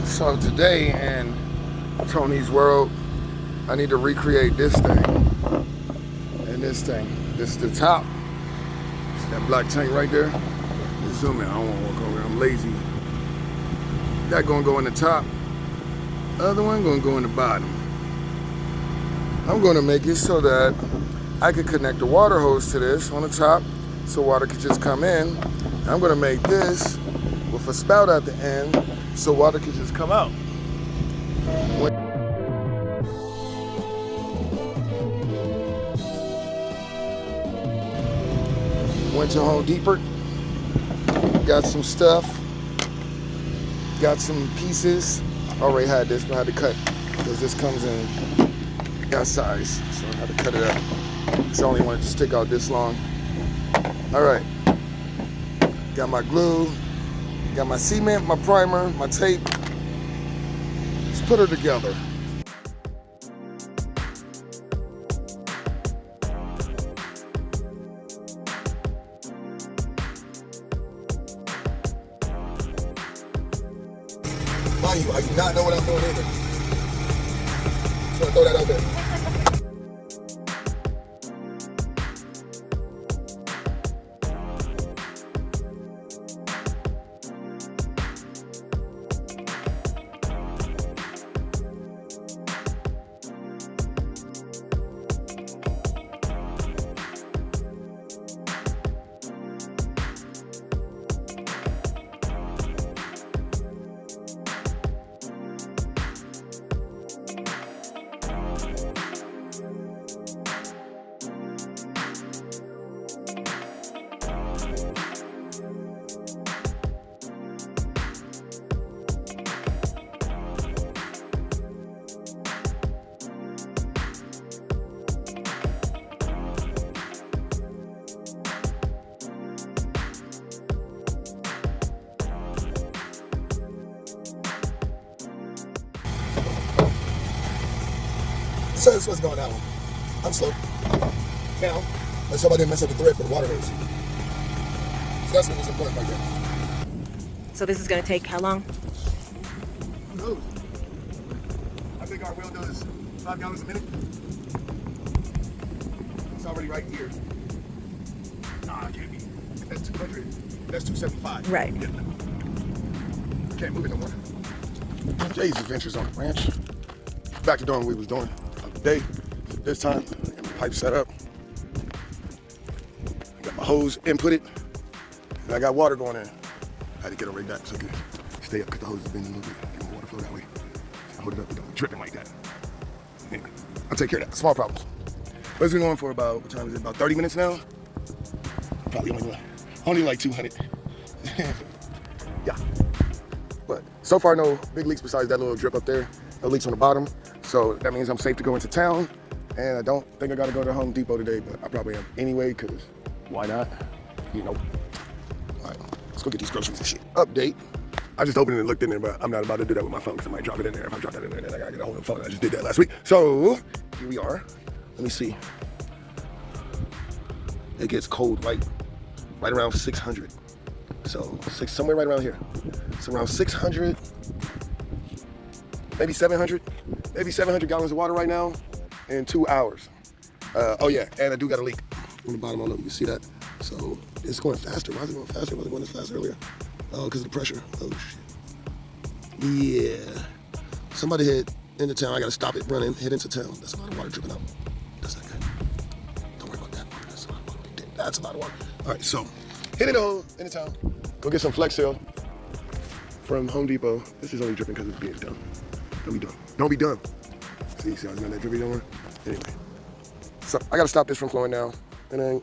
So today in Tony's world, I need to recreate this thing and this thing. This is the top. See that black tank right there? Just zoom in. I don't want to walk over there. I'm lazy. That gonna go in the top. Other one gonna go in the bottom. I'm gonna make it so that I could connect the water hose to this on the top, so water could just come in. I'm gonna make this with a spout at the end, so water could just come out. Went to Home Depot, got some stuff, got some pieces. Already had this, but I had to cut because this comes in that size, so I had to cut it up. So I only wanted to stick out this long. All right, got my glue, got my cement, my primer, my tape. Let's put her together. Mind you, I do not know what I'm doing either. Just want to throw that out there. So that's what's going on. I'm slow. Now, let's hope I didn't mess up the thread for the water hose. So that's what was important right there. So this is going to take how long? Who knows? I think our wheel does 5 gallons a minute. It's already right here. Nah, it can't be. That's 200. That's 275. Right. Yeah. I can't move it no more. Jay's adventures on the ranch. Back to doing what we was doing. Day, this time, I got my pipe set up. I got my hose inputted, and I got water going in. I had to get it right back so I could stay up because the hose has been a little bit, get more water flow that way. I hold it up, it don't be dripping like that. Anyway, I'll take care of that. Small problems. But it's been going for about, what time is it? About 30 minutes now? Probably only like 200. Yeah. But so far, no big leaks besides that little drip up there. No leaks on the bottom. So that means I'm safe to go into town, and I don't think I gotta go to Home Depot today, but I probably am anyway, because why not? You know. All right, let's go get these groceries and shit. Update. I just opened it and looked in there, but I'm not about to do that with my phone, because I might drop it in there. If I drop that in there, then I gotta get a hold of the phone. I just did that last week. So, here we are. Let me see. It gets cold right around 600. So, somewhere right around here. So around 600, maybe 700. Maybe 700 gallons of water right now in 2 hours. Oh yeah, and I do got a leak on the bottom. I don't know if you can see that. So it's going faster. Why is it going faster? Was it going this fast earlier? Oh, because of the pressure. Oh shit. Yeah. Somebody hit into town. I gotta stop it running, hit into town. That's a lot of water dripping out. That's not good. Don't worry about that. That's a lot of water. That's a lot of water. All right, so hit it all into town. Go get some Flex Seal from Home Depot. This is only dripping because it's being done. Don't be dumb. Don't be dumb. See how that drippy don't work? Anyway. So I gotta stop this from flowing now. And then